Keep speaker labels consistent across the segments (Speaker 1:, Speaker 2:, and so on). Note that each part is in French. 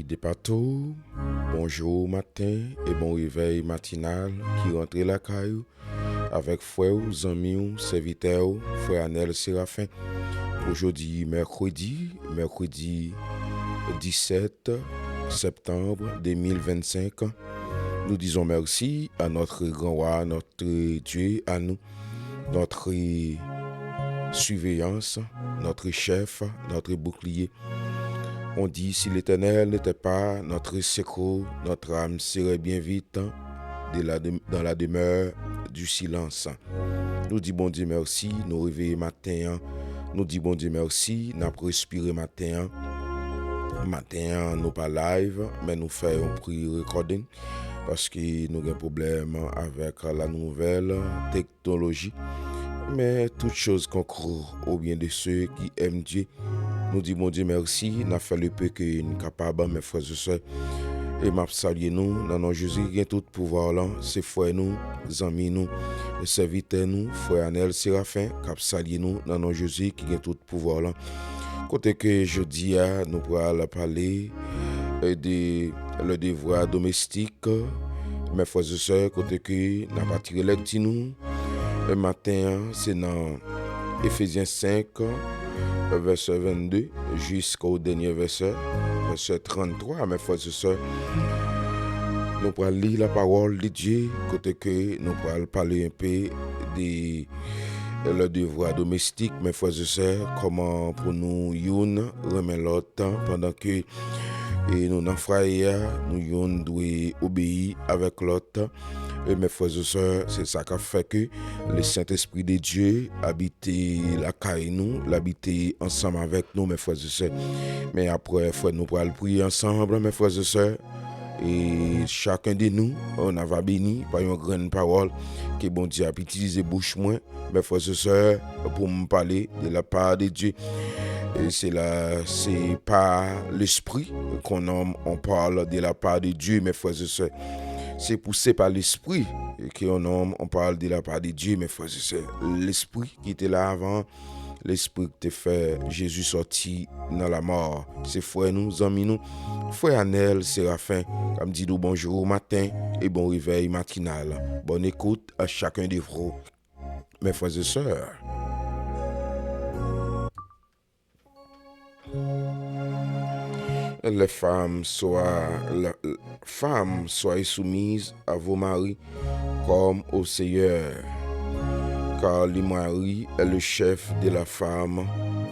Speaker 1: des Patos, bonjour matin et bon réveil matinal qui rentre la caillou avec frère, amis, serviteur, frère Anel Séraphin. Aujourd'hui, mercredi 17 septembre 2025. Nous disons merci à notre grand roi, notre Dieu, à nous, notre surveillance, notre chef, notre bouclier. On dit si l'Éternel n'était pas notre secours, notre âme serait bien vite dans la demeure du silence. Nous disons bon Dieu merci, nous réveillons matin. Nous disons bon Dieu merci, nous avons respiré matin. Matin, nous pas live, mais nous faisons un pre-recording parce que nous avons un problème avec la nouvelle technologie. Mais toute chose concourt au bien de ceux qui aiment Dieu. Nous disons bon Dieu merci, nous avons fait le peu que nous sommes capables, mes frères et sœurs. Et m'a salué nous, dans nos Jésus, qui a tout pouvoir là, c'est frère nous, amis nous, serviteurs nous, frère Anel Séraphin, qui a salué nous, dans nos Jésus, qui a tout pouvoir là. Côté que je dis, nous pourrons parler de le devoir domestique, mes frères et sœurs, côté que nous avons tiré les nous. Le matin, c'est dans Éphésiens 5, verset 22, jusqu'au dernier verset 33, mes frères et sœurs. Nous pourrons lire la parole de Dieu, côté que nous pourrons parler un peu de le devoir domestique, mes frères et sœurs, comment pour nous, yon, remettre l'autre, pendant que nous, dans frère, nous devons obéir avec l'autre. Et mes frères et sœurs, c'est ça qui a fait que le Saint-Esprit de Dieu habite la caille nous, l'habite ensemble avec nous, mes frères et sœurs. Mais après, frère, nous pourrons prier ensemble, mes frères et sœurs. Et chacun de nous, on a béni par une grande parole que bon Dieu a utilisé bouche moins, mes frères et sœurs, pour me parler de la part de Dieu. Et c'est par l'esprit on parle de la part de Dieu, mes frères et sœurs. C'est poussé par l'esprit on parle de la part de Dieu, mes frères et sœurs. L'esprit qui était là avant, l'esprit qui te fait Jésus sorti dans la mort. C'est frère nous, amis nous, frère Anel Séraphin, comme dit nous bonjour au matin et bon réveil matinal. Bonne écoute à chacun de vous, mes frères et sœurs. Les femmes soyez soumises à vos maris comme au Seigneur, car le mari est le chef de la femme,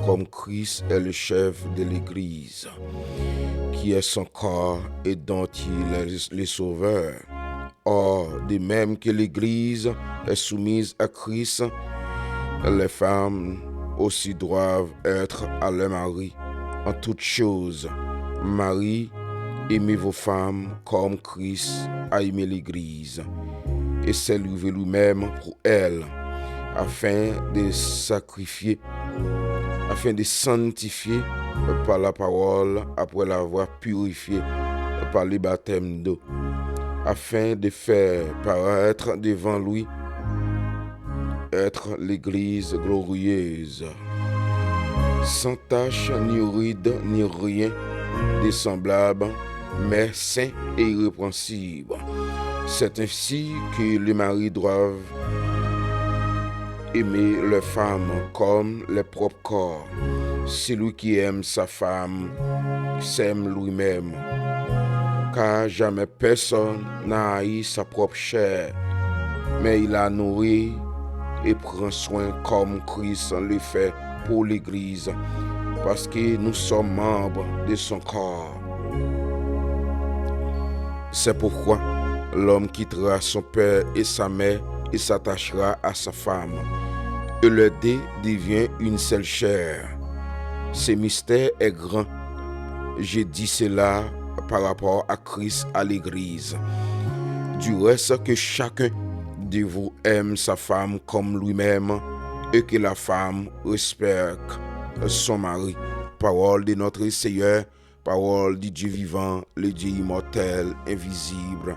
Speaker 1: comme Christ est le chef de l'Église, qui est son corps et dont il est le sauveur. Or, de même que l'Église est soumise à Christ, les femmes aussi doivent être à leur mari en toutes choses. Marie, aimez vos femmes comme Christ a aimé l'Église et s'est livré lui-même pour elle, afin de sanctifier par la parole après l'avoir purifié par le baptême d'eau, afin de faire paraître devant lui être l'Église glorieuse, sans tache ni ride ni rien de semblable, mais saint et irrépréhensible. C'est ainsi que les maris doivent aimer leurs femmes comme leur propre corps. Celui qui aime sa femme s'aime lui-même, car jamais personne n'a haï sa propre chair, mais il la nourrit et prend soin comme Christ le fait pour l'Église, parce que nous sommes membres de son corps. C'est pourquoi l'homme quittera son père et sa mère et s'attachera à sa femme, et les deux devient une seule chair. Ce mystère est grand. Je dis cela par rapport à Christ, à l'Église. Du reste, que chacun de vous aime sa femme comme lui-même, et que la femme respecte son mari. Parole de notre Seigneur, parole du Dieu vivant, le Dieu immortel, invisible.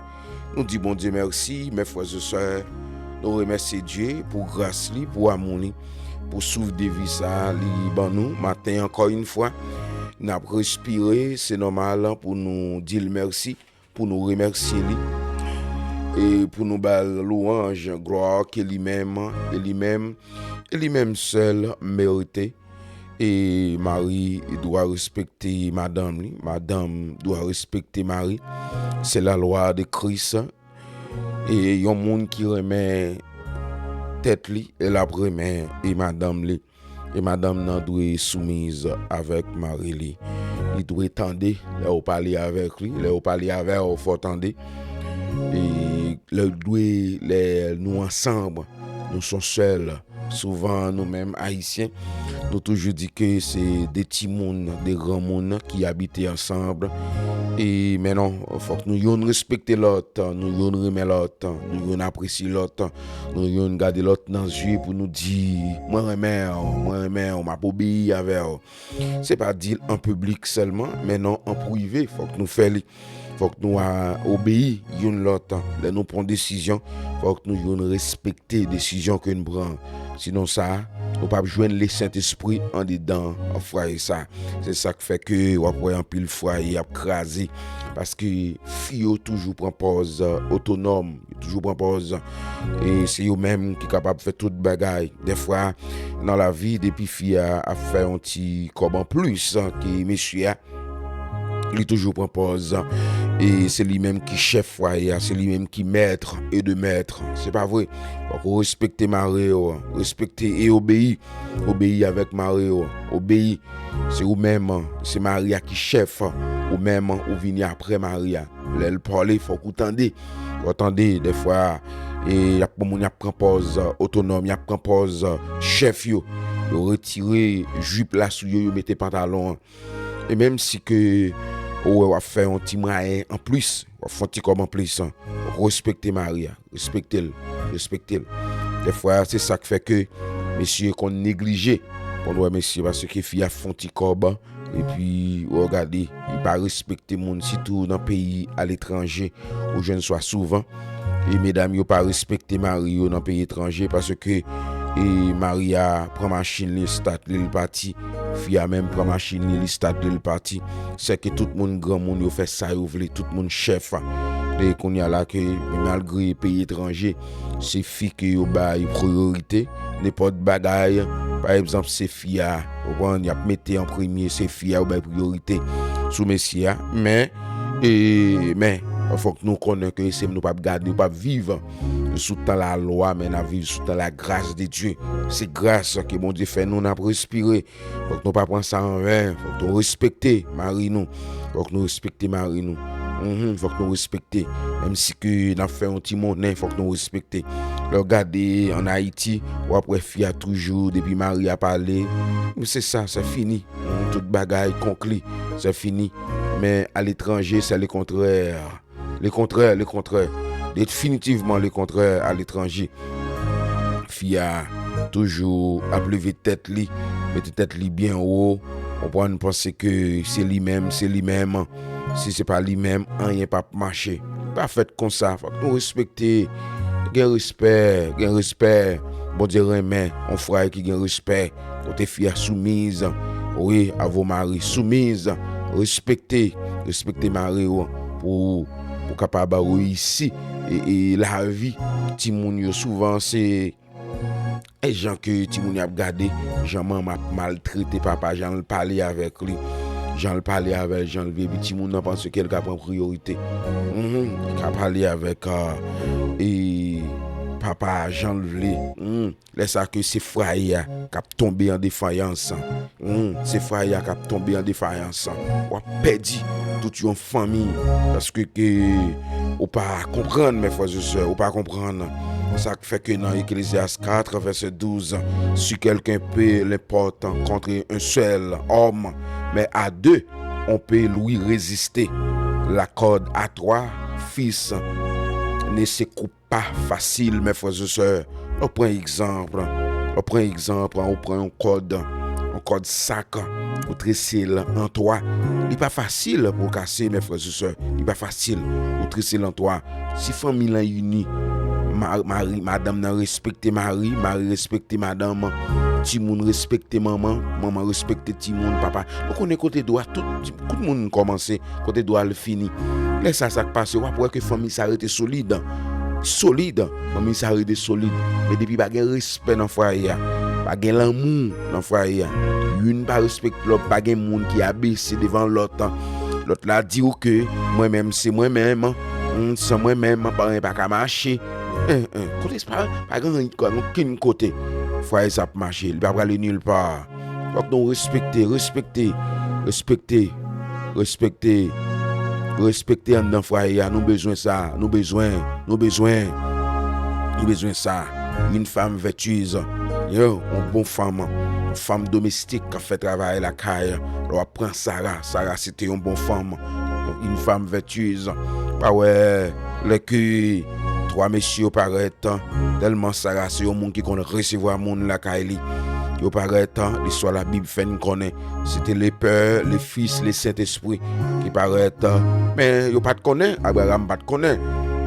Speaker 1: Nous disons bon Dieu merci, mes frères et sœurs. Nous remercions Dieu pour grâce, pour amour, pour souffle de vie ça, nous matin encore une fois. N'a respiré, c'est normal pour nous dire merci, pour nous remercier lui et pour nous bal louange, gloire que lui-même seul mérité. Et Marie doit respecter madame, madame doit respecter Marie. C'est la loi de Christ. Et il y a un monde qui remet tête li et la remet et madame li. Et madame nan doit soumise avec Marie li. Il doit tendre, là au parler avec lui, là au parler avec au faut tendre. Et le doit nous ensemble, nous sommes seuls. Souvent nous-mêmes haïtiens, nous toujours dit que c'est des petits mondes, des grands mondes qui habitent ensemble. Et maintenant, il faut que nous respecter l'autre, nous remettre l'autre, nous apprécier l'autre, nous garder l'autre dans les yeux pour nous dire moi remets, on m'a obéi avec. C'est pas dire en public seulement, mais non en privé, il faut que nous fassions. Faut que nous obéissons l'autre. Là nous prenons décision, faut que nous respecter décision que nous prenons. Sinon ça, nous pas joindre le Saint-Esprit en dedans, en foyer ça. C'est ça qui fait que on voit un pile foyer a crasé parce que fille toujours prend pause autonome, toujours prend pause et c'est eux même qui capable de faire toute bagaille. Des fois dans la vie depuis fille a fait un petit comme en plus que monsieur il toujours prend pause et c'est lui-même qui chef foyer, c'est lui-même qui maître et de maître. C'est pas vrai. Faut respecter Marie, respecter et obéir avec Marie, obéir. C'est vous-même, c'est Maria qui chef, ou même ou venir après Maria. Elle parler, faut que vous entendez. Vous entendez des fois et y a pas moun y a prend pause autonome, y a prend pause chef yo retirer jupe là sous yo mettez pantalon. Et même si que on va faire un petit moyen en plus, on va faire un petit comme en plus, respecter Maria, respecter. Des fois, c'est ça qui fait que messieurs qu'on néglige, on doit messieurs parce que fille a font petit corps et puis regardez, il pas respecter monde surtout dans pays à l'étranger où je ne sois souvent et mesdames yo pas respecter Marie dans pays étranger parce que et Maria prend machine le stade le parti fille a même prend machine le stade le parti c'est que tout le monde grand monde yo fait ça yo veut tout le monde chef et qu'on y a là que malgré pays étranger c'est fille que yo bail priorité n'importe bagaille par exemple c'est fille on y a mettre en premier c'est fille ou bail priorité sous messieurs mais il faut que nous connaissions que c'est nous pas garder nous pas vivre sous la loi mais nous vivre sous la grâce de Dieu. C'est grâce que mon Dieu fait nous n'a respirer. Faut que nous pas prendre ça en vain, faut que nous respecter Marie nous. Faut que nous respecter Marie nous. Faut que nous respecter même si que n'a fait un petit monde, faut que nous respecter. Regardez en Haïti, ou après fille a toujours depuis Marie a parlé, c'est ça, c'est fini. Toute bagaille conclut, c'est fini. Mais à l'étranger, c'est le contraire. Le contraire. Définitivement le contraire à l'étranger. Fille a toujours à lever tête li, mettre tête li bien haut. On peut penser que c'est lui-même. Si c'est pas lui-même, rien pas marcher. Pas fait comme ça. Faut nous respecter. Gain respect. Bon Dieu remet, on frère qui gain respect. Côté fille soumise. Oui, à vos maris soumise. Respectez Marie pour capable réussir et la vie ti moun yo souvent c'est et gens que ti moun y a regardé Jean m'a maltraité papa Jean le parler avec lui Jean le ti moun nan pense qu'elle a prend priorité qu'a parler avec et papa Jean le laisse ça que c'est frère qui a tombé en défaillance c'est frère qui a tombé en défaillance ou a perdu toute une famille parce que ou pas comprendre mes frères et sœurs ou pas comprendre ça fait que dans Ecclésiaste 4 verset 12 si quelqu'un peut l'important contre un seul homme mais à deux on peut lui résister la corde à trois fils ne se coupe pas facile mes frères et sœurs. On prend exemple, on prend un code sac pour tresser en toi. Il n'est pas facile pour casser mes frères et sœurs. Il n'est pas facile pour tresser en toi. Si famille est unie, madame n'a respecté Marie respecté madame, Ti moun respecter maman, maman respecter ti moun papa. Donc on est côté droit tout le monde commencer, côté droit le fini. Laisse ça passe, on après que famille s'arrête solide. Famille s'arrête solide. Mais depuis pas gain respect dans foyer, pas gain l'amour dans foyer. Une pas respecte l'autre, pas gain monde qui a baissé devant l'autre. L'autre là dit que moi-même c'est moi-même, sans moi-même pas qu'à marcher. Côté pas grand côté foyer ça marcher, il va pas aller nulle part. Donc nous respecter en dans foyer, nous besoin ça, nous besoin ça. Une femme vertueuse, une bonne femme domestique qui fait travailler la caille. On prend Sarah c'était une bonne femme, une femme vertueuse. Pas ouais, le que trois messieurs paraissent tellement Sarah c'est un monde qui connaît recevoir monde la caille. Yo paraît l'histoire la Bible fait nous connaît, c'était les pères, les fils, les Saint-Esprit qui paraît mais yo pas de connaît, Abraham pas de connaît.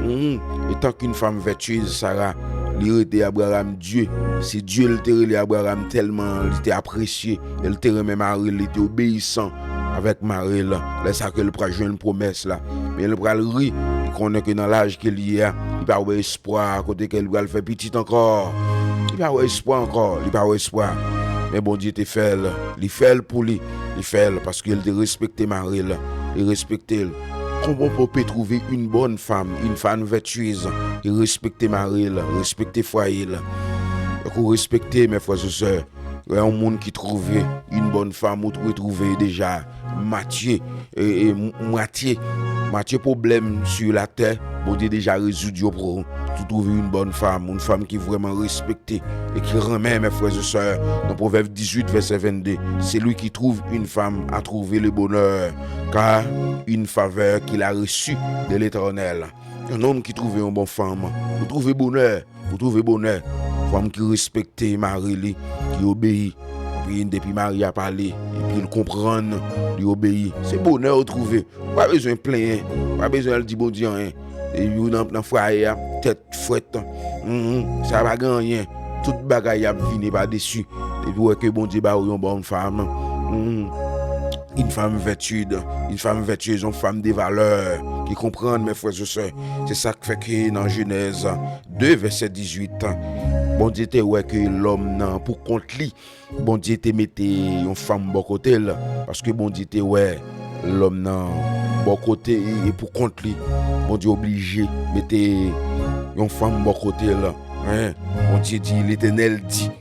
Speaker 1: Et tant qu'une femme vertueuse Sarah l'irrité Abraham Dieu, c'est Dieu le terre Abraham tellement il était apprécié, il terre même Marie, il était obéissant avec Marie là, c'est ça que le prend jouer une promesse là, mais le bras ri, il connaît que dans l'âge qu'il y a, il pas avoir espoir côté qu'elle va le faire petit encore. Il pas espoir encore, il pas espoir. Mais bon Dieu te fait, il fait pour lui, il fait parce qu'il te respecte Marie là, il respecte elle. Comment on peut trouver une bonne femme, une femme vertueuse, il respecte Marie là, respecte foyer là. Pour respecter mes frères et sœurs, il y a un monde qui trouve une bonne femme, ou trouver déjà moitié problème sur la terre, bon Dieu déjà résolu pour trouver une bonne femme qui est vraiment respectée et qui remet mes frères et sœurs dans Proverbe 18 verset 22. C'est lui qui trouve une femme à trouver le bonheur, car une faveur qu'il a reçue de l'Éternel. Un homme qui trouve une bonne femme, vous trouvez bonheur, femme qui respecte Marie, qui obéit. Puis depuis Marie a parlé, et puis il comprend, il obéit. C'est bonheur à trouver. Pas besoin de plaindre, pas besoin de dire bon Dieu. Et vous dans le foyer, tête fouette. Ça va gagner. Toute bagaille a venu par dessus. Et puis que bon Dieu ba une bonne femme. Une femme vertueuse, une femme de valeur, qui comprend mes frères et sœurs. C'est ça qui fait que dans Genèse 2, verset 18, bon Dieu te ouais que l'homme nan pour contre lui, bon Dieu te mette une femme bon côté là, parce que bon Dieu te ouais l'homme nan bon côté et pour contre lui, bon Dieu obligé mette une femme bon côté là. Bon Dieu dit, l'Éternel dit,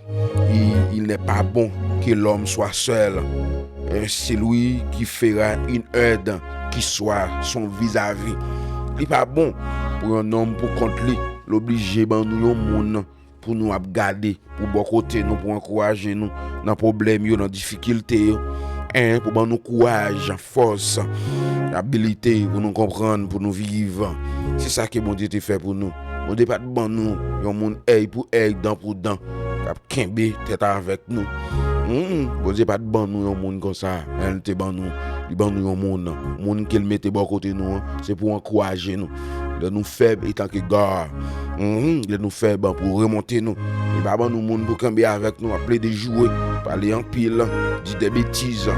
Speaker 1: il n'est pas bon que l'homme soit seul. C'est lui qui fera une aide qui soit son vis-à-vis. Il n'est pas bon pour un homme pour contre lui, l'obliger ben nous un monde pour nous garder, pour bon côté nous, pour encourager nous dans problème yo, dans difficulté pour ben nous courage, force, habilité pour nous comprendre, pour nous vivre. C'est ça que bon Dieu te fait pour nous. Bon Dieu pas de bon nous, un monde œil pour œil, dent pour dent, cap kembe tête avec nous. Bon Dieu pas de ban nous un monde comme ça, elle te ban nous, il ban nous un monde qu'elle mette bon côté nous, c'est pour encourager nous, de nous faibles étant que gars, de nous faibles pour remonter nous, et pas ban nous monde pour camber avec nous, appeler des jouets, parler en pile, dire des bêtises,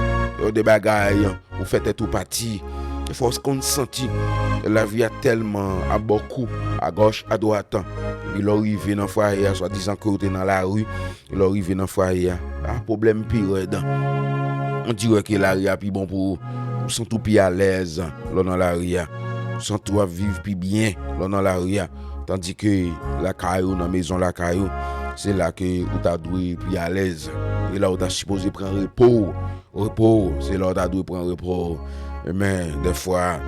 Speaker 1: des bagailles, pour faire tout parti. Il faut qu'on sentit la vie a tellement à beaucoup, à gauche, à droite. Il arrive dans le foyer, soit disant que tu es dans la rue, il arrive dans le foyer. Un problème pire. On dirait que la rue est plus bon pour sont tout plus à l'aise là dans la rue. Sont tout à vivre plus bien là dans la rue. Tandis que la caillou, dans la maison, la caillou, c'est là que tu as dû plus à l'aise. Et là où tu as supposé prendre repos, c'est là où tu as dû prendre repos. Mais des fois,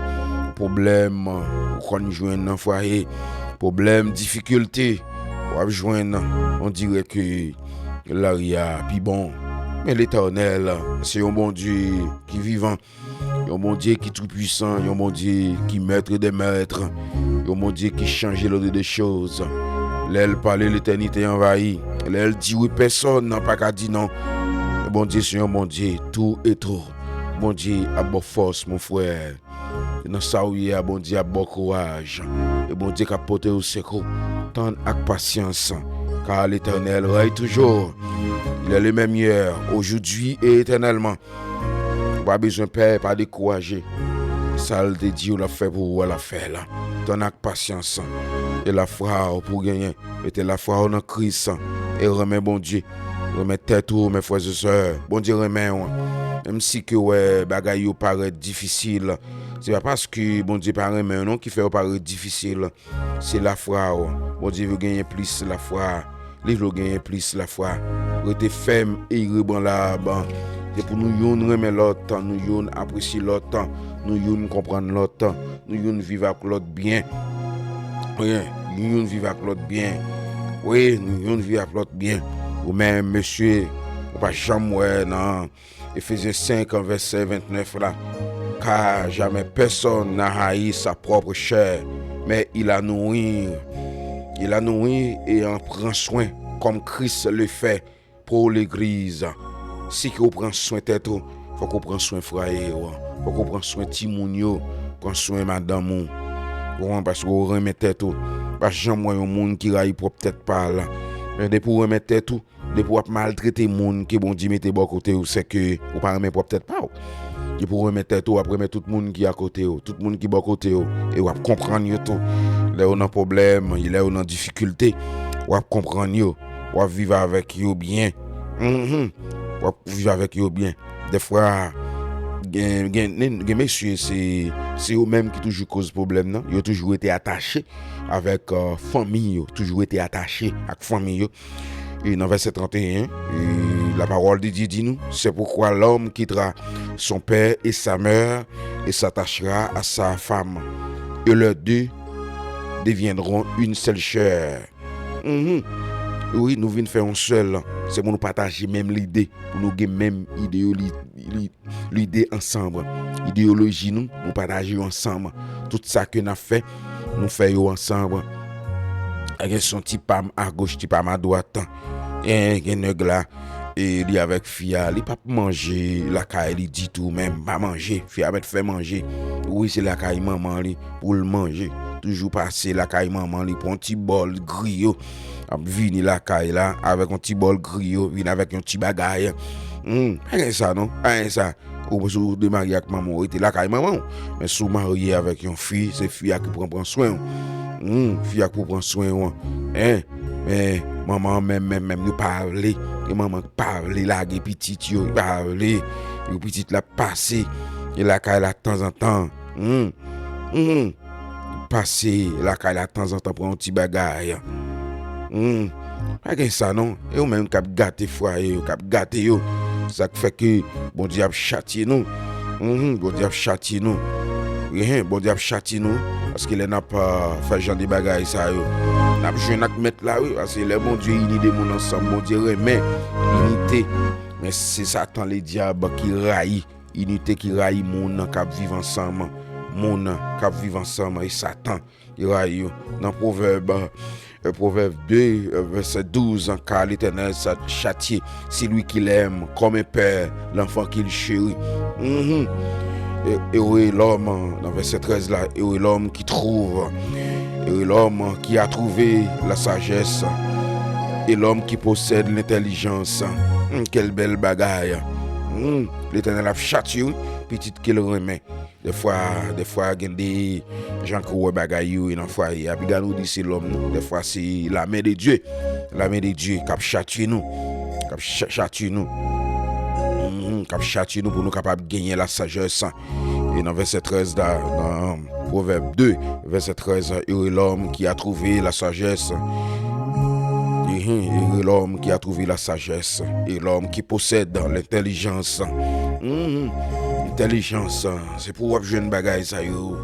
Speaker 1: problème, on joue dans le foyer, problème, difficulté, on dirait que l'aria puis bon. Mais l'Éternel, c'est un bon Dieu qui est vivant, un bon Dieu qui est tout puissant, un bon Dieu qui est maître des maîtres, un bon Dieu qui change l'ordre des choses. L'elle parle, l'éternité envahie. L'elle dit oui, personne n'a pas qu'à dire non. Le bon Dieu, c'est un bon Dieu, tout et tout. Bon Dieu a bonne force, mon frère. Dans ça où il y a, bon Dieu a bon courage. Et bon Dieu qui a porté au secours, tant avec patience. Car l'Éternel règne toujours. Il est le même hier, aujourd'hui et éternellement. Pas besoin, Père, pas décourager. Ça, le dit, on l'a fait pour vous, la fait là. T'en as patience. Et la foi pour gagner. Mettez la foi dans Christ. Et remet bon Dieu. Remet tête ou mes frères et sœurs. Bon Dieu remet. Même si que ouais, bagaille yo paraît difficile. C'est pas parce que bon Dieu paraît mais non qui fait paraît difficile. C'est la foi. Bon Dieu veut gagner plus la foi. Il veut gagner plus la foi. Rester ferme et rebond là-bas. C'est pour nous yon remet l'autre, nous yon apprécier l'autre, nous yon comprendre l'autre, nous yon vivre avec l'autre bien. Oui, nous yon vivre avec l'autre bien. Oui, nous yon vivre avec l'autre bien. Ou même monsieur, ou pas jamais non. Éphésiens 5 verset 29 là. Car jamais personne n'a haï sa propre chair, mais il la nourrit. Il la nourrit et en prend soin comme Christ le fait pour l'église. Si qu'on prend soin tête, faut qu'on prenne soin frère, faut qu'on prenne soin timoun, prend soin madame. Parce qu'on remet tête, parce que j'aime un monde qui raille pour peut-être pas là. Mais de pour remettre tête, de pour maltraiter monde qui bon Dieu mette bon côté, c'est que ou pas remettre peut-être pas. Et pour remettre tête, après mettre tout le monde qui à côté, tout le monde qui bon côté, et on comprendre tout. Là on a problème, il est en difficulté, on comprendre, on vivre avec eux bien. On vivre avec eux bien. Des fois, messieurs, c'est eux-mêmes qui toujours cause problème. Non? Ils ont toujours été attachés avec famille, toujours été attachés avec famille. Et dans verset 31, la parole de Dieu dit nous, c'est pourquoi l'homme quittera son père et sa mère et s'attachera à sa femme. Et leurs deux deviendront une seule chair. Oui, nous venons faire un seul. C'est pour nous partager même l'idée, pour nous gagner même l'idée ensemble. Idéologie, nous partageons ensemble. Tout ça que nous avons fait, nous faisons ensemble. Avec son petit pam à gauche, petit pam à droite. Et il y a là, et il est avec Fia, il pas manger, la caille, il dit tout même, pas manger. Fia va fait manger. Oui, c'est la caille maman pour le manger. Toujours passer la caille maman pour un petit bol gris. Vini la caille là avec un petit bol gris, vini avec un petit bagaille. Rien ça non, rien ça. Ou sous de marier avec maman, était la caille maman. Mais sous marié avec une fille, c'est fille qui prend soin. Fille qui prend soin. Mais maman même nous parler, et maman parler là des petites yo parler, les petites la passer et la caille là de temps en temps. Passer la caille là de temps en temps pour un petit bagaille. Pas que ça non, et ou même cap gâter foyer, cap gâter yo. Ça fait que bon Dieu a châtié nous. Bon Dieu a châtié nous. Bon Dieu a châtié nous parce qu'il n'a pas fait genre des bagailles ça yo. N'a besoin de mettre là oui parce que le bon Dieu unit des monde ensemble, bon Dieu remet unité. Mais c'est Satan les diables qui raille, unité qui raille monde qui vivent ensemble. Monde qui vivent ensemble et Satan il raille dans Proverbe 2, verset 12, car l'Éternel s'est châtié, c'est lui qui l'aime comme un père, l'enfant qu'il chérit. Et oui, l'homme, dans verset 13 là, et oui, l'homme qui trouve, et oui, l'homme qui a trouvé la sagesse, et l'homme qui possède l'intelligence. Quelle belle bagaille. L'Éternel a châtié, petite qu'il remet. Des fois, il y a des gens qui ont des bagailles dans le foyer. Puis nous dit c'est l'homme. Des fois, c'est la main de Dieu. La main de Dieu qui a châtié nous. Qui a châtié nous. Qui a châtié nous pour nous capables de gagner la sagesse. Et dans verset 13, dans Proverbe 2, verset 13, et l'homme qui a trouvé la sagesse. Et l'homme qui a trouvé la sagesse. Et l'homme qui possède l'intelligence. Intelligence, c'est pour avoir une bagaille ça yo.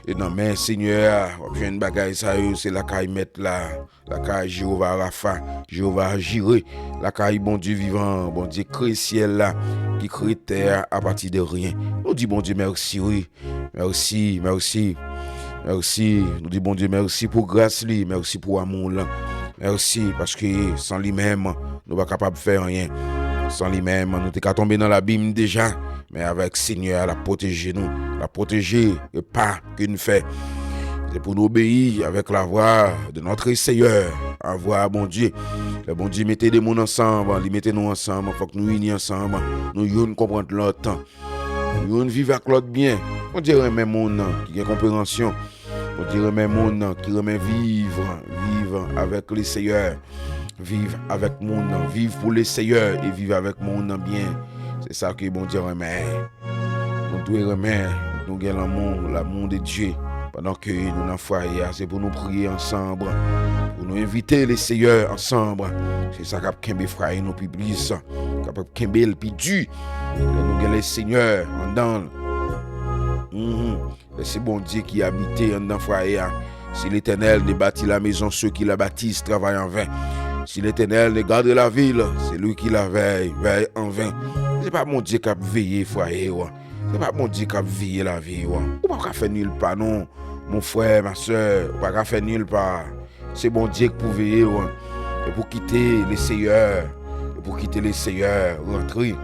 Speaker 1: Et non mais Seigneur, avoir une bagaille ça yo, c'est la caille mettre là, la caille Jéhovah Rapha, Jéhovah Jireh, la caille bon Dieu vivant, bon Dieu créé ciel là, qui crée terre à partir de rien. Nous dit bon Dieu merci oui. Merci. Nous dit bon Dieu merci pour grâce lui, merci pour amour là. Merci parce que sans lui-même, nous pas capable de faire rien. Sans lui-même, nous t'es qu'à tomber dans l'abîme déjà. Mais avec Seigneur, la protéger nous. La protéger et pas qu'une fait. C'est pour nous obéir avec la voix de notre Seigneur. La voix, bon Dieu. Le bon Dieu mettez des gens ensemble, il mettez nous ensemble, il faut que nous unis ensemble, nous yon comprendre l'autre temps. Nous yon vivre avec l'autre bien. On dirait même monde qui a compréhension. On dirait même monde qui remet vivre avec les Seigneurs. Vivre avec monde, vivre pour les Seigneurs et vivre avec monde bien. C'est ça que bon Dieu remet. Nous devons remettre, nous avons l'amour de Dieu. Pendant que nous dans le foyer, c'est pour nous prier ensemble, pour nous inviter les seigneurs ensemble. C'est ça qui a frère nous publie ça, qui a le pidu. Nous avons les seigneurs en dedans. C'est bon Dieu qui habite dans le foyer. Si l'Éternel ne bâtit la maison, ceux qui la bâtissent travaillent en vain. Si l'Éternel ne garde la ville, c'est lui qui la veille en vain. C'est pas mon Dieu qui a veillé foyer. C'est pas mon Dieu qui a veillé la vie. Ou pas faire nulle part non. Mon frère, ma soeur, on va pas faire nulle part. C'est bon Dieu qui peut veiller. Et pour quitter les seigneurs, rentrer.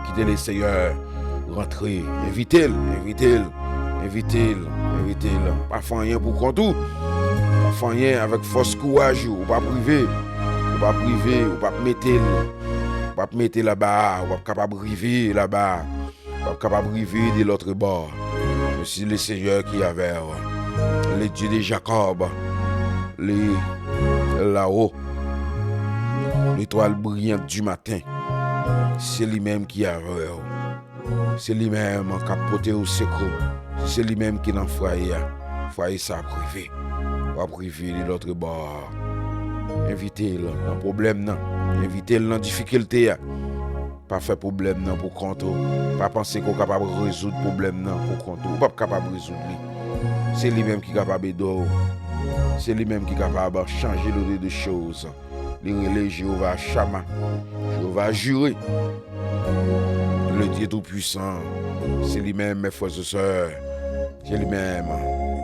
Speaker 1: Quitter les seigneurs, rentrer. Invitez-le. Pas faire rien pour qu'on tout. Pas faire rien avec force courage. Ou pas priver. Ou pas mettre là-bas. Ou pas capable de priver là-bas. Ou pas capable de priver de l'autre bord. C'est le Seigneur qui avait les dieux de Jacob, là-haut, l'étoile brillante du matin. C'est lui-même qui avait. C'est lui-même qui a porté au secours. C'est lui-même qui n'a foyer. Foyer ça privé. Pas privé de l'autre bord. Invitez-le dans le problème. Invitez-le dans la difficulté. Pas faire problème non pour compte. Pas penser qu'on est capable de résoudre problème non pour compte. Ou pas capable de résoudre. C'est lui-même qui est capable de c'est lui-même qui est capable de changer l'ordre de choses. Les Jéhovah Shama. Jéhovah juré. Le Dieu tout-puissant. C'est lui-même, mes frères et sœurs. C'est lui-même.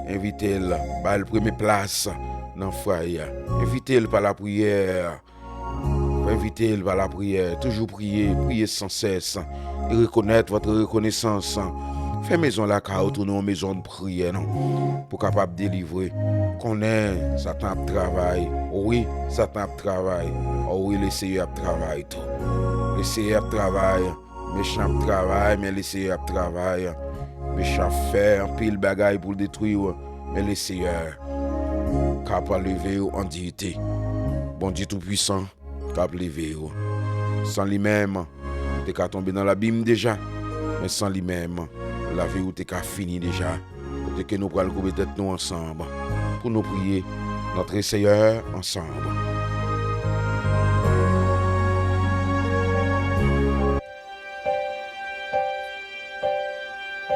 Speaker 1: Invitez-le par la première place dans le foyer. Invitez-le par la prière. Invitez-le par la prière, toujours prier sans cesse, et reconnaître votre reconnaissance. Faites maison la car retourner en maison de prière, non? Pour capable de délivrer. Qu'on est, Satan travaille. Oui, Satan travaille. Oh oui, le Seigneur travaille tout. Le Seigneur travaille, méchant travaille, mais le Seigneur travaille. Méchant fait un pile bagaille pour le détruire, mais le Seigneur capable de lever en dignité. Bon Dieu tout-puissant. Cap levé. Sans lui-même, t'es qu'à tomber dans l'abîme déjà. Mais sans lui-même, la vie où t'es qu'à finir déjà. T'es que nous pourrons le couper tête nous ensemble. Pour nous prier notre Seigneur ensemble.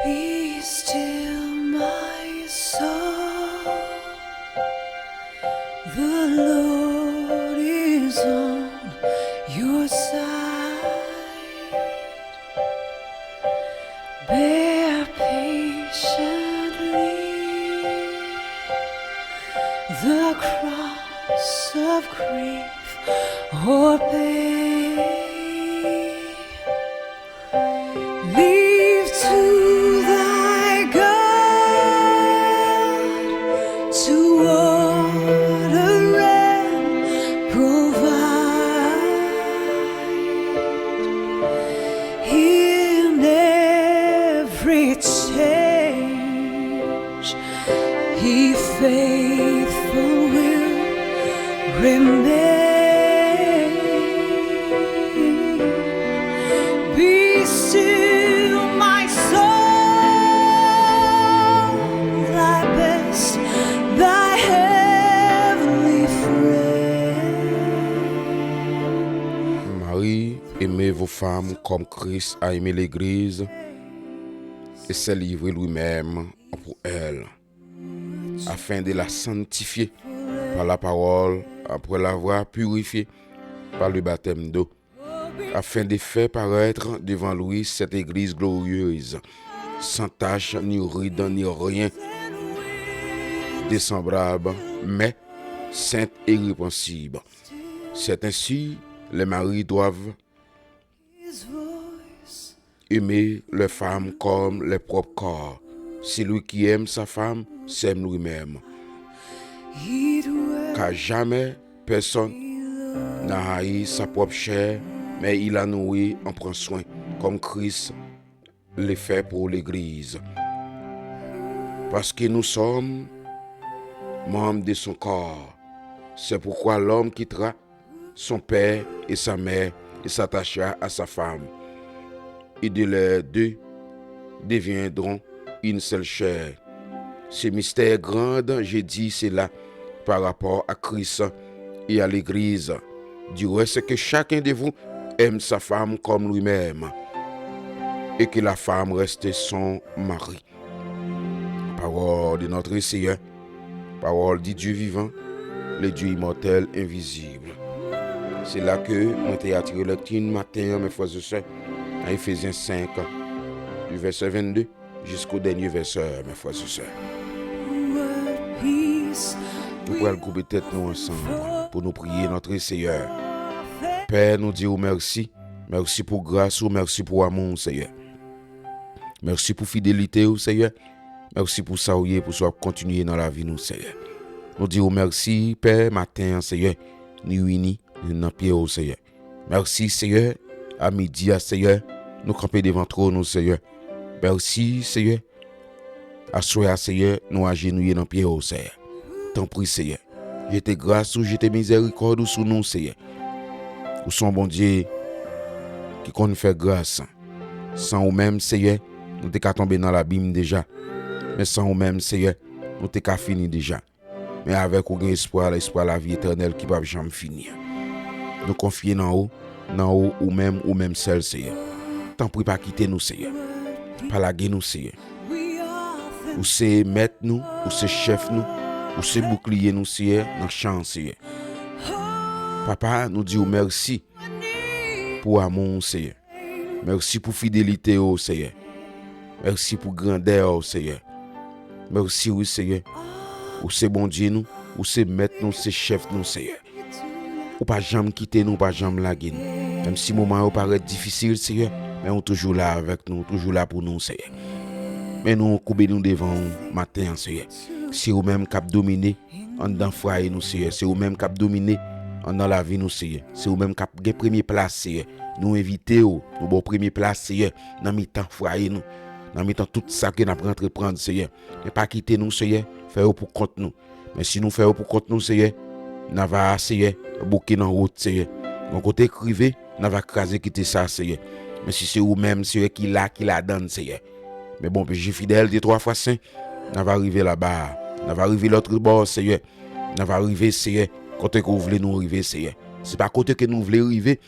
Speaker 2: Be still my soul. The Lord is on your side. Bear patiently the cross of grief or pain. Leave to thy God to order and provide in every change. He faithful will remain. Be still, my soul, thy best, thy heavenly friend.
Speaker 1: Marie, aimez vos femmes comme Christ a aimé l'Église et s'est livré lui-même pour elle, afin de la sanctifier par la parole, après l'avoir purifiée par le baptême d'eau, afin de faire paraître devant lui cette Église glorieuse, sans tache, ni ride, ni rien de semblable, mais sainte et irrépréhensible. C'est ainsi les maris doivent aimer les femmes comme les propres corps. Celui qui aime sa femme s'aime lui-même. Car jamais personne n'a haï sa propre chair, mais il a nourri, en prend soin, comme Christ l'a fait pour l'Église. Parce que nous sommes membres de son corps. C'est pourquoi l'homme quittera son père et sa mère et s'attachera à sa femme. Et de les deux deviendront une seule chair. Ce mystère grand, j'ai dit cela par rapport à Christ et à l'Église. Du reste, que chacun de vous aime sa femme comme lui-même et que la femme reste son mari. Parole de notre Seigneur, parole du Dieu vivant, le Dieu immortel, invisible. C'est là que moi t'ai attiré lecture matin, mes frères et sœurs, à Éphésiens 5, du verset 22 jusqu'au dernier verset, mes frères et sœurs. Nous pourrons le couper tête nous ensemble pour nous prier notre Seigneur. Père, nous disons merci. Merci pour grâce, merci pour amour, Seigneur. Merci pour fidélité, Seigneur. Merci pour ça, pour ça continuer dans la vie, nous, Seigneur. Nous disons merci, Père, matin, Seigneur. Nous unis dans pied, Seigneur. Merci, Seigneur. À midi, Seigneur. Nous camper devant toi, nous, Seigneur. Merci, Seigneur. À soir, Seigneur, nous agenouiller dans pied, Seigneur. T'en prie, Seigneur. Je te grâce, je te miséricorde sur nous, Seigneur. Ou son bon Dieu qui qu'on fait grâce. Sans ou même, Seigneur, nous t'es qu'à tomber dans l'abîme déjà. Mais sans ou même, Seigneur, nous t'es qu'à finir déjà. Mais avec aucun espoir, l'espoir de la vie éternelle qui ne va jamais finir. Nous confier dans haut ou même seul, Seigneur. T'en prie pas quitter nous, Seigneur. Pas laguer nous, Seigneur. Ou c'est maître nous, ou c'est chef nous, ou c'est bouclier nous, Seigneur, dans le champ, Seigneur. Papa, nous disons merci pour amour, Seigneur. Merci pour fidélité, oh Seigneur. Merci pour grandeur, oh Seigneur. Merci, oui, Seigneur. Ou c'est bon Dieu nous, ou c'est maître nous, c'est chef nous, Seigneur. Ou pas jamais quitter nous, pas jamais laguer nous. Même si le moment paraît difficile, Seigneur, mais on est toujours là avec nous, toujours là pour nous, Seigneur. Mais nous, coupez nous devant matin, Seigneur. C'est vous-même qui avez dominé en dans foyer nous, Seigneur. C'est vous-même qui avez dominé dans la vie nous, Seigneur. C'est vous-même qui avez première place, Seigneur. Nous inviter nous bon première place, Seigneur. Dans mi-temps foyer nous. Dans mi-temps tout ça que nous avons entreprendre, Seigneur. Ne pas quitter nous, Seigneur. Faire pour compte nous. Mais si nous faisons pour compte nous, Seigneur, nous va, Seigneur, bouquer dans route, Seigneur. Mon côté crivé, nous va craser quitter ça, Seigneur. Mais si c'est vous-même, Seigneur, qui la donne, Seigneur. Mais bon, péché fidèle des 3 fois saint, nous va arriver là-bas. Nous va arriver l'autre bord, Seigneur. Nous va arriver, Seigneur, côté que vous voulez nous arriver, Seigneur. C'est pas côté que nous voulons arriver.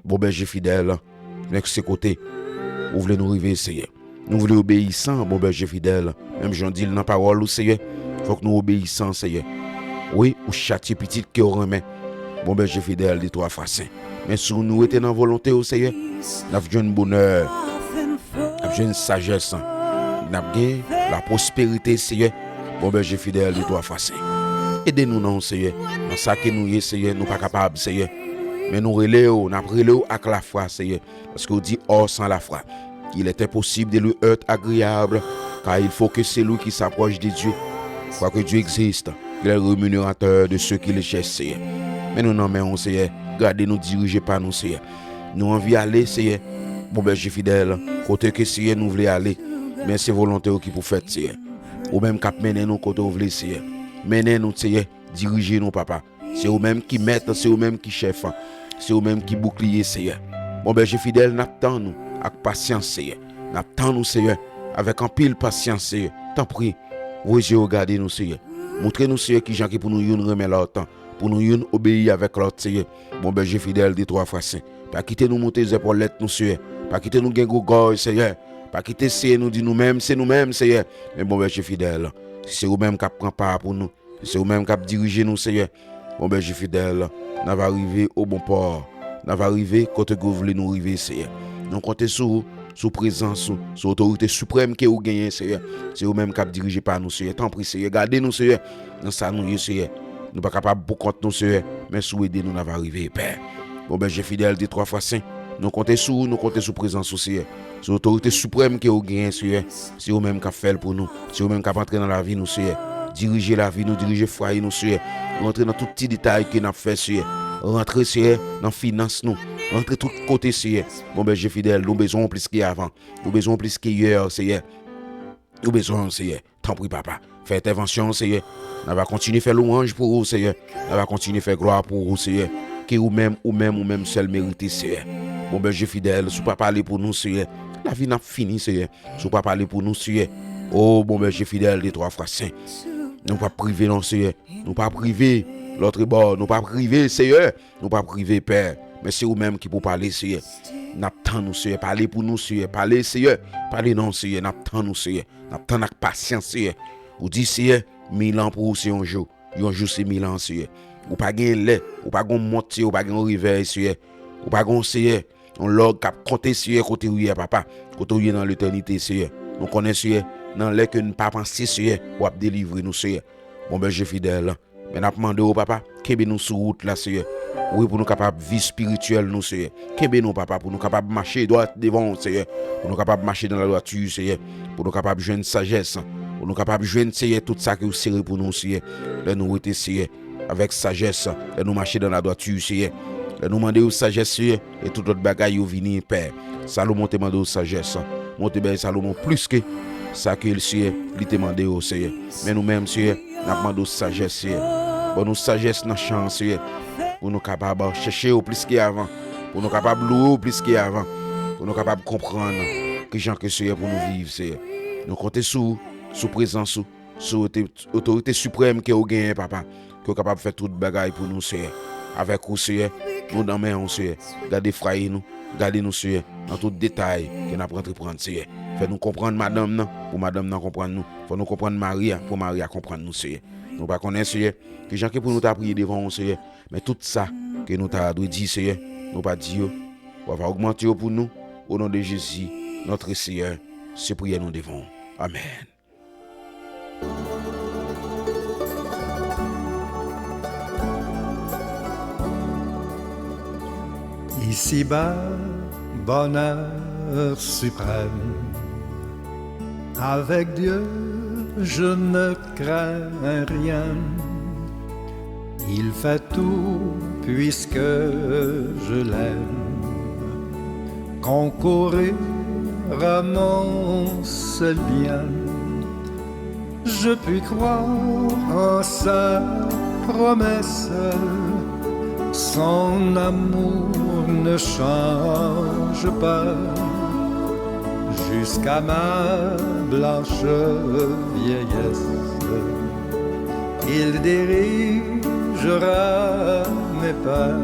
Speaker 1: Bon, berger fidèle, mais c'est côté vous voulez nous arriver, Seigneur. Nous voulons obéissant, bon berger fidèle. Même j'en dis dans la parole, Seigneur. Il faut que nous obéissons, Seigneur. Oui, ou châtier petit qui remet. Bon berger fidèle des 3 fois saint. Mais si nous étions dans volonté, au Seigneur, nous avons un bonheur. Nous avons une sagesse. Nous avons la prospérité, Seigneur. Bon berger fidèle de 3 fois saint. Aidez-nous, non, Seigneur. Dans ça que nous y Seigneur, nous pas capables, Seigneur. Mais nous relèvons, nous relèvons avec la foi, Seigneur. Parce qu'on dit, or sans la foi, il est impossible de lui être agréable, car il faut que celui qui s'approche de Dieu, croit que Dieu existe, il est le rémunérateur de ceux qui le cherchent, Seigneur. Mais nous n'en mettons, Seigneur. Gardez-nous, dirigez pas nous, Seigneur. Nous envie aller, Seigneur. Bon berger fidèle, côté que Seigneur nous voulons aller, mais c'est volonté qui pour faire, Seigneur. Ou même cap mener nous côté où vous voulez, Seigneur. Menez nous, Seigneur. Dirigez nous, papa. C'est vous-même qui mettent, c'est vous-même qui chef. C'est vous-même qui bouclier, Seigneur. Bon berger fidèle, n'attend nous avec patience, Seigneur. N'attend nous, Seigneur, avec un pile patience, Seigneur. T'en prie, vos yeux regardez nous, Seigneur. Montrez-nous, Seigneur, qui j'en qui pour nous y remettre l'autre. Pour nous y obéir avec l'autre, Seigneur. Bon berger fidèle des 3 fois saint. Pas quitter nous monter les épaulettes, nous, Seigneur. Pas quitter nous gagner gorge, Seigneur. Pas quitter Seigneur, nous dit nous-mêmes, c'est nous-mêmes, Seigneur. Mais bon berger fidèle, c'est vous-même qui prend part pour nous. C'est vous-même qui dirige nous, Seigneur. Bon berger fidèle, nous va arriver au bon port. Nous va arriver quand vous voulez nous arriver, Seigneur. Nous comptons sur présence, sur autorité suprême que vous gagnez, Seigneur. C'est vous-même qui dirigez par nous, Seigneur. Tant pis, Seigneur. Gardez-nous, Seigneur. Dans ça, nous, Seigneur. Nous ne sommes pas capables de compter nous, Seigneur. Mais sous aider nous, nous va arriver, Père. Bon berger fidèle des 3 fois saint. Nous comptons sur présence, Seigneur. Sur l'autorité suprême que vous gagnez, Seigneur. C'est vous-même qui fait pour nous. C'est vous-même qui entrer dans la vie, nous, Seigneur. Diriger la vie, nous diriger foyer, nous, Seigneur. Rentrer dans tout petit détail que nous avons fait, Seigneur. Rentrer, Seigneur, dans la finance, nous. Rentrer tout côté, Seigneur. Bon berger fidèle, nous besoin plus qu'avant. Nous besoin plus qu'hier, Seigneur. Nous besoin, Seigneur. T'en prie, papa. Fais intervention, Seigneur. On va continuer à faire louange pour vous, Seigneur. On va continuer à faire gloire pour vous, Seigneur. Que vous-même seul méritez, Seigneur. Bon berger fidèle, si vous pas parler pour nous, Seigneur. La vie n'a pas fini, Seigneur. Si vous pas parler pour nous, Seigneur. Oh, bon berger fidèle des trois frères saints. Nous pas priver, non, Seigneur. Nous pas priver l'autre bord. Nous pas priver, Seigneur. Nous pas priver, Père. Mais c'est vous-même qui pour parler, Seigneur. N'attend nous, Seigneur. Parlez pour nous, Seigneur. Parlez, Seigneur. Parlez non, Seigneur. N'attend nous, Seigneur. N'attend avec patience, Seigneur. Vous dites, Seigneur, 1000 ans pour vous, c'est un jour. Un jour, c'est 1000 ans, Seigneur. Ou pas gagner lait. Ou pas gagner monter. Ou pas gagner réveil, Seigneur. Ou pas gagner, Seigneur. On log cap côté, Seigneur, côté où il y a papa. Côté où il y a dans l'éternité, Seigneur. Nous connaissons, Seigneur. Dans les que nous pas penser, Seigneur. Ou à délivrer nous, Seigneur. Bon berger fidèle. Mais nous demandons au papa. Qu'est-ce nous sur route là, Seigneur. Oui, pour nous capables de vie spirituelle, nous, Seigneur. Qu'est-ce nous, papa, pour nous capables de marcher droit devant, Seigneur. Pour nous capables de marcher dans la droiture, Seigneur. Pour nous capables de jouer une sagesse. Pour nous capables de jouer, Seigneur, tout ça que vous serrez pour nous, Seigneur. Là, nous étions, Seigneur, avec sagesse. Là, nous marcher dans la droiture, Seigneur. Là, nous demander aux sagesse, Seigneur. Et tout autre bagaille, vous venez, Père. Salomon te demande aux sagesse. Monte bien Salomon plus que ça que le Seigneur lui demandé au Seigneur. Mais nous-mêmes, Seigneur, nous demandons aux sagesse, Seigneur. Bon, nous sagesse dans la chance, Seigneur. Pour nous capables de chercher au plus qu'avant. Pour nous capables de louer au plus qu'avant. Pour nous capables de comprendre que Jean que Seigneur pour nous vivre, Seigneur. Nous comptons sous présence, sous autorité suprême que vous gagnez, papa. Que vous capable de faire toute bagaille pour nous, Seigneur. Avec vous, Seigneur, nous dans main, Seigneur. Gardez frayez nous, gardez nous, Seigneur, dans tout détail que nous avons prendre, Seigneur. Faites-nous comprendre madame, non, pour madame non comprendre nous. Faut nous comprendre Maria, pour Maria comprendre nous, Seigneur. Nous pas connaître, Seigneur, que Jean qui pour nous t'a prié devant, Seigneur. Mais tout ça que nous t'a dit, Seigneur, nous pas dit, on va augmenter pour nous, au nom de Jésus, notre Seigneur. C'est prière nous devons. Amen.
Speaker 3: Ici-bas, bonheur suprême. Avec Dieu, je ne crains rien. Il fait tout puisque je l'aime. Concourir à mon seul bien. Je puis croire en sa promesse. Son amour ne change pas jusqu'à ma blanche vieillesse. Il dirigera mes pas.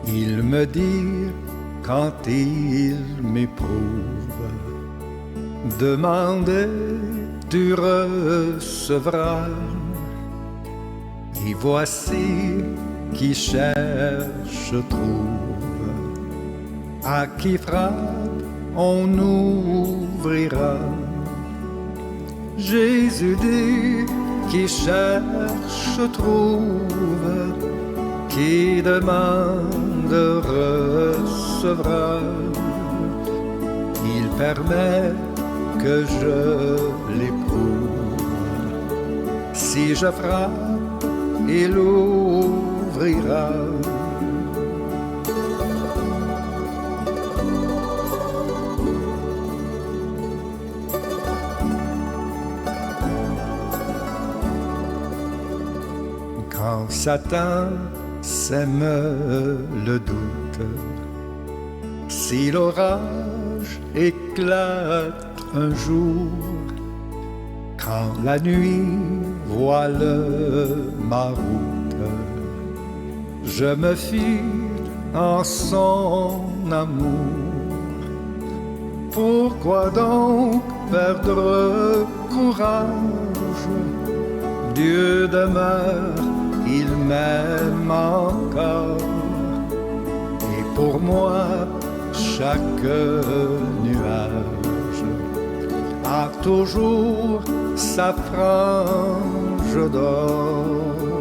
Speaker 3: Il me dit quand il m'éprouve, demandez, tu recevras. Et voici qui cherche trouve, à qui frappe on ouvrira. Jésus dit qui cherche trouve, qui demande recevra. Il permet que je l'éprouve. Si je frappe, il ouvrira. Quand Satan sème le doute, si l'orage éclate un jour, quand la nuit voile ma route, je me fie en son amour. Pourquoi donc perdre courage? Dieu demeure, il m'aime encore. Et pour moi, chaque nuage a toujours sa frange d'or.